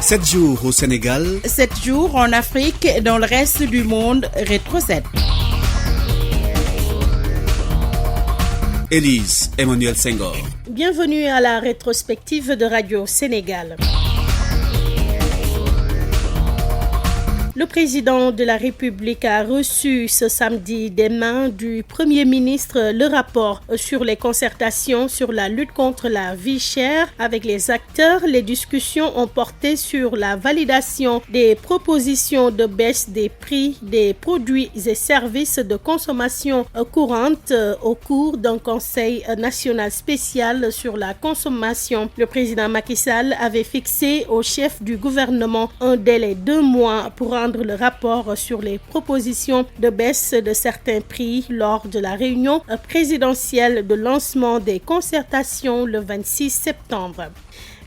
7 jours au Sénégal, 7 jours en Afrique et dans le reste du monde. Rétro 7. Élise Emmanuel Senghor. Bienvenue à la rétrospective de Radio Sénégal. Le président de la République a reçu ce samedi des mains du Premier ministre le rapport sur les concertations sur la lutte contre la vie chère avec les acteurs. Les discussions ont porté sur la validation des propositions de baisse des prix des produits et services de consommation courante au cours d'un conseil national spécial sur la consommation. Le président Macky Sall avait fixé au chef du gouvernement un délai de 2 mois pour rendre le rapport sur les propositions de baisse de certains prix lors de la réunion présidentielle de lancement des concertations le 26 septembre.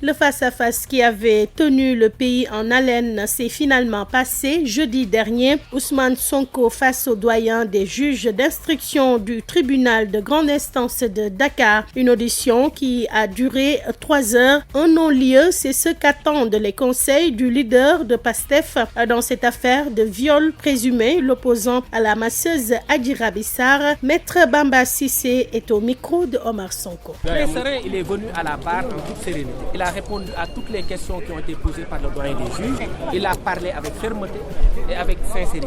Le face-à-face qui avait tenu le pays en haleine s'est finalement passé jeudi dernier. Ousmane Sonko face au doyen des juges d'instruction du tribunal de grande instance de Dakar. Une audition qui a duré 3 heures. Un non-lieu, c'est ce qu'attendent les conseils du leader de PASTEF dans cette affaire de viol présumé l'opposant à la masseuse Adji Raby Sarr. Maître Bamba Cissé est au micro de Omar Sonko. Très serein, il est venu à la barre en toute sérénité. Il a répondu à toutes les questions qui ont été posées par le doyen des juges. Il a parlé avec fermeté et avec sincérité.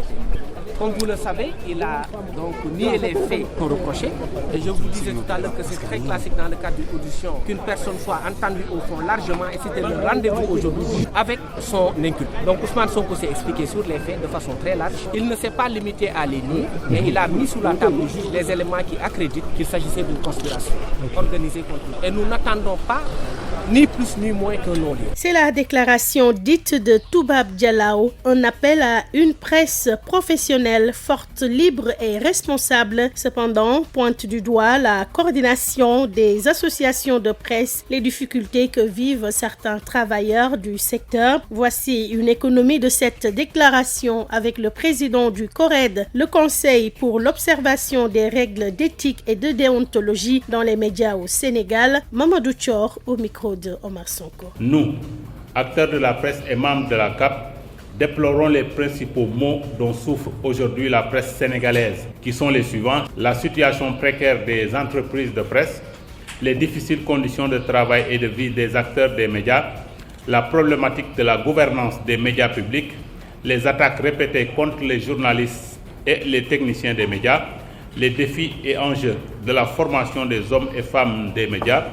Comme vous le savez, il a donc nié les faits qu'on reprochait. Et je vous disais tout à l'heure que c'est très classique dans le cadre d'une audition qu'une personne soit entendue au fond largement, et c'était le rendez-vous aujourd'hui avec son inculpé. Donc Ousmane Sonko s'est expliqué sur les faits de façon très large. Il ne s'est pas limité à les nier, mais il a mis sous la table du juge les éléments qui accréditent qu'il s'agissait d'une conspiration organisée contre lui. Et nous n'attendons pas ni plus ni moins qu'un non-lieu. C'est la déclaration dite de Toubab Dialao, un appel à une presse professionnelle, forte, libre et responsable. Cependant, pointe du doigt la coordination des associations de presse, les difficultés que vivent certains travailleurs du secteur. Voici une économie de cette déclaration avec le président du CORED, le Conseil pour l'observation des règles d'éthique et de déontologie dans les médias au Sénégal. Mamadou Thior au micro de Omar Sonko. Nous, acteurs de la presse et membres de la CAP, déplorons les principaux maux dont souffre aujourd'hui la presse sénégalaise, qui sont les suivants: la situation précaire des entreprises de presse, les difficiles conditions de travail et de vie des acteurs des médias, la problématique de la gouvernance des médias publics, les attaques répétées contre les journalistes et les techniciens des médias, les défis et enjeux de la formation des hommes et femmes des médias,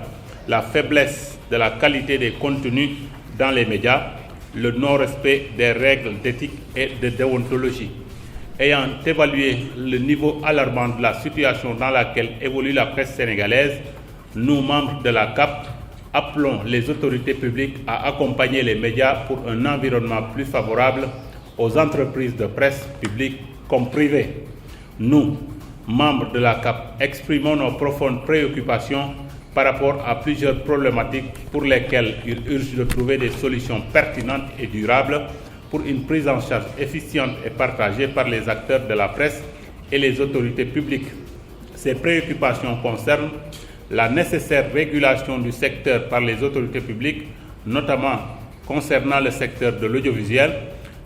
la faiblesse de la qualité des contenus dans les médias, le non-respect des règles d'éthique et de déontologie. Ayant évalué le niveau alarmant de la situation dans laquelle évolue la presse sénégalaise, nous, membres de la CAP, appelons les autorités publiques à accompagner les médias pour un environnement plus favorable aux entreprises de presse publiques comme privées. Nous, membres de la CAP, exprimons nos profondes préoccupations par rapport à plusieurs problématiques pour lesquelles il urge de trouver des solutions pertinentes et durables pour une prise en charge efficiente et partagée par les acteurs de la presse et les autorités publiques. Ces préoccupations concernent la nécessaire régulation du secteur par les autorités publiques, notamment concernant le secteur de l'audiovisuel,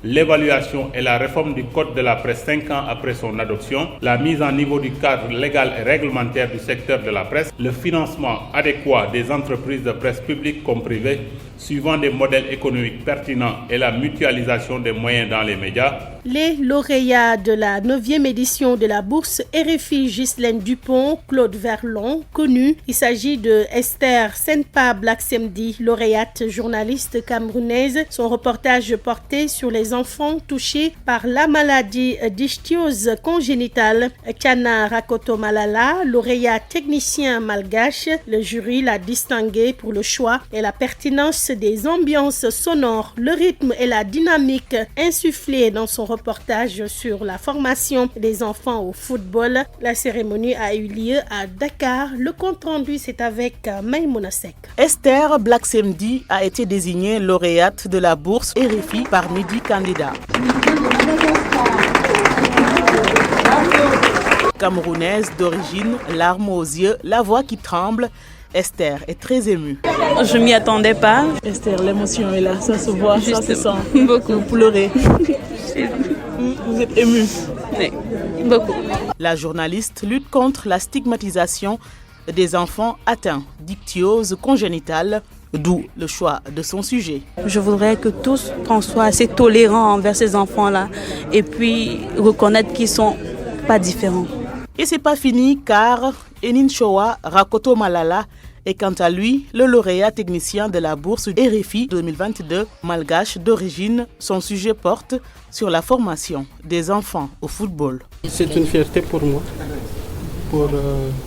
l'évaluation et la réforme du Code de la presse 5 ans après son adoption, la mise en niveau du cadre légal et réglementaire du secteur de la presse, le financement adéquat des entreprises de presse publiques comme privées, suivant des modèles économiques pertinents et la mutualisation des moyens dans les médias. Les lauréats de la 9e édition de la bourse RFI Ghislaine Dupont, Claude Verlon, connu. Il s'agit de Esther Senpa Black-Semdi, lauréate journaliste camerounaise. Son reportage portait sur les enfants touchés par la maladie d'ichthyose congénitale. Kana Rakoto Malala, lauréat technicien malgache. Le jury l'a distingué pour le choix et la pertinence des ambiances sonores, le rythme et la dynamique insufflées dans son reportage sur la formation des enfants au football. La cérémonie a eu lieu à Dakar. Le compte-rendu, c'est avec Maïmouna Seck. Esther Black-Semdi a été désignée lauréate de la bourse RFI parmi 10 candidats. Camerounaise d'origine, larmes aux yeux, la voix qui tremble, Esther est très émue. Je m'y attendais pas. Esther, l'émotion est là, ça se voit, Justement. ça se sent. Beaucoup. Vous pleurez. Vous êtes émue. Oui, beaucoup. La journaliste lutte contre la stigmatisation des enfants atteints d'ichtyose congénitale, d'où le choix de son sujet. Je voudrais que tous qu'on soit assez tolérants envers ces enfants-là et puis reconnaître qu'ils sont pas différents. Et c'est pas fini car Enin Shoa Rakoto Malala est quant à lui le lauréat technicien de la bourse RFI 2022 malgache d'origine. Son sujet porte sur la formation des enfants au football. C'est une fierté pour moi,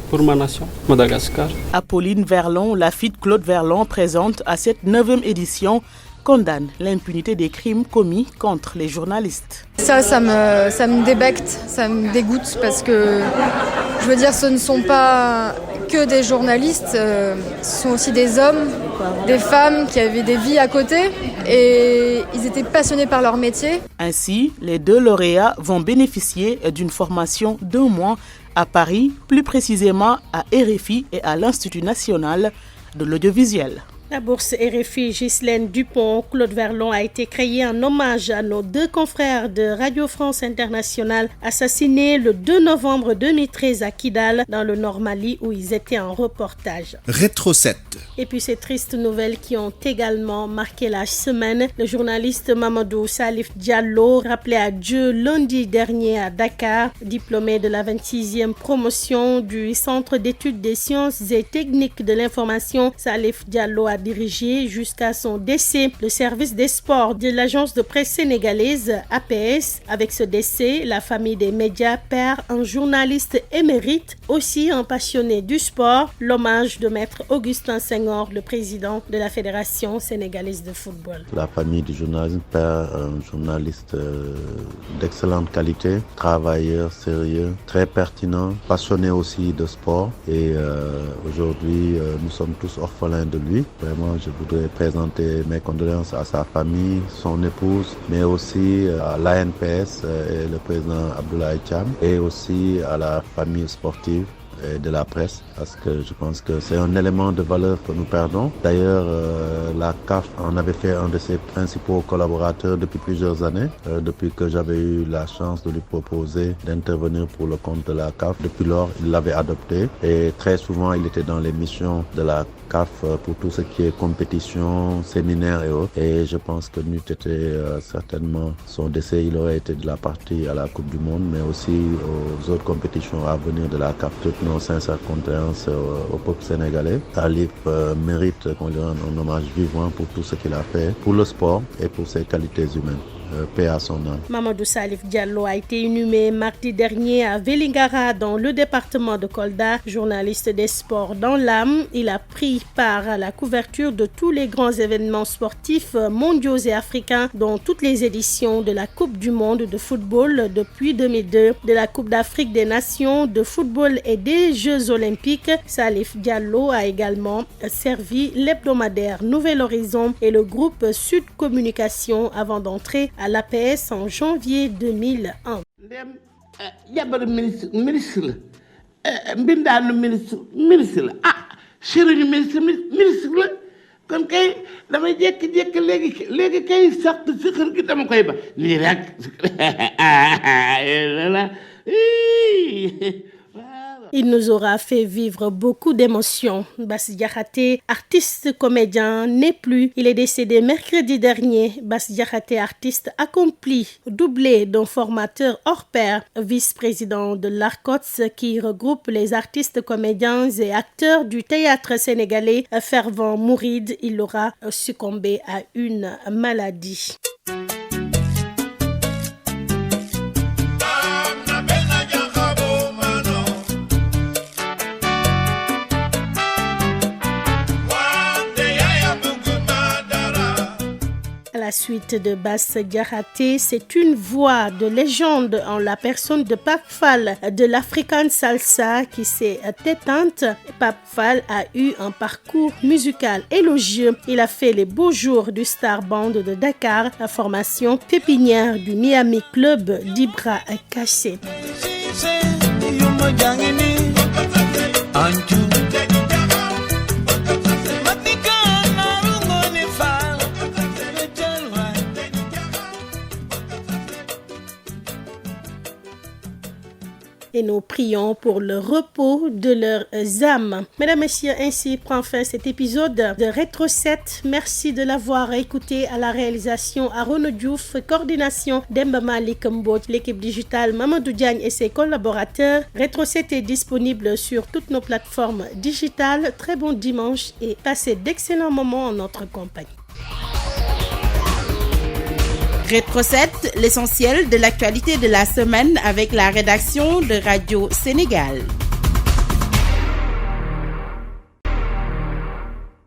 pour ma nation, Madagascar. Apolline Verlon, la fille de Claude Verlon, présente à cette 9e édition, condamne l'impunité des crimes commis contre les journalistes. Ça me débecte, ça me dégoûte parce que, je veux dire, ce ne sont pas que des journalistes, ce sont aussi des hommes, des femmes qui avaient des vies à côté et ils étaient passionnés par leur métier. Ainsi, les 2 lauréats vont bénéficier d'une formation d'1 mois à Paris, plus précisément à RFI et à l'Institut national de l'audiovisuel. La bourse RFI Ghislaine Dupont-Claude Verlon a été créée en hommage à nos 2 confrères de Radio France Internationale assassinés le 2 novembre 2013 à Kidal, dans le Nord Mali, où ils étaient en reportage. Rétro 7. Et puis ces tristes nouvelles qui ont également marqué la semaine. Le journaliste Mamadou Salif Diallo, rappelé à Dieu lundi dernier à Dakar, diplômé de la 26e promotion du Centre d'études des sciences et techniques de l'information. Salif Diallo a dirigé jusqu'à son décès le service des sports de l'agence de presse sénégalaise APS. Avec ce décès, la famille des médias perd un journaliste émérite, aussi un passionné du sport. L'hommage de maître Augustin Senghor, le président de la Fédération sénégalaise de football. La famille du journalisme perd un journaliste d'excellente qualité, travailleur, sérieux, très pertinent, passionné aussi de sport. Et aujourd'hui, nous sommes tous orphelins de lui. Vraiment, je voudrais présenter mes condoléances à sa famille, son épouse, mais aussi à l'ANPS et le président Abdoulaye Thiam, et aussi à la famille sportive et de la presse, parce que je pense que c'est un élément de valeur que nous perdons. D'ailleurs, la CAF en avait fait un de ses principaux collaborateurs depuis plusieurs années, depuis que j'avais eu la chance de lui proposer d'intervenir pour le compte de la CAF. Depuis lors, il l'avait adopté et très souvent, il était dans les missions de la CAF pour tout ce qui est compétition, séminaire et autres. Et je pense que n'eût été certainement son décès, il aurait été de la partie à la Coupe du Monde, mais aussi aux autres compétitions à venir de la CAF. Toutes nos sincères condoléances au peuple sénégalais. Salif mérite qu'on lui rende un hommage vivant pour tout ce qu'il a fait, pour le sport et pour ses qualités humaines. Paix à son âme. Mamadou Salif Diallo a été inhumé mardi dernier à Vélingara dans le département de Kolda. Journaliste des sports dans l'âme, il a pris part à la couverture de tous les grands événements sportifs mondiaux et africains, dont toutes les éditions de la Coupe du monde de football depuis 2002, de la Coupe d'Afrique des Nations de football et des Jeux olympiques. Salif Diallo a également servi l'hebdomadaire Nouvel Horizon et le groupe Sud Communication avant d'entrer à l'APS en janvier 2001. jabar ministre la mbindaanu ministre la sëriñu ministre la kon kay damay jékki-jékki léegi kay sax si xër gi dama koy ba lii rek Il nous aura fait vivre beaucoup d'émotions. Bass Diakhaté, artiste comédien, n'est plus. Il est décédé mercredi dernier. Bass Diakhaté, artiste accompli, doublé d'un formateur hors pair, vice-président de l'ARCOTS qui regroupe les artistes comédiens et acteurs du théâtre sénégalais. Fervent mouride, il aura succombé à une maladie. La suite de Bass Diakhaté, c'est une voix de légende en la personne de Pape Fall de l'African Salsa qui s'est éteinte. Pape Fall a eu un parcours musical élogieux. Il a fait les beaux jours du Star Band de Dakar, la formation pépinière du Miami Club d'Ibra Kassé. et nous prions pour le repos de leurs âmes. Mesdames, Messieurs, ainsi prend fin cet épisode de Rétro 7. Merci de l'avoir écouté. À la réalisation, Arono Diouf, coordination Demba Malik Mbot, l'équipe digitale Mamadou Diagne et ses collaborateurs. Rétro 7 est disponible sur toutes nos plateformes digitales. Très bon dimanche et passez d'excellents moments en notre compagnie. Rétro 7, l'essentiel de l'actualité de la semaine avec la rédaction de Radio Sénégal.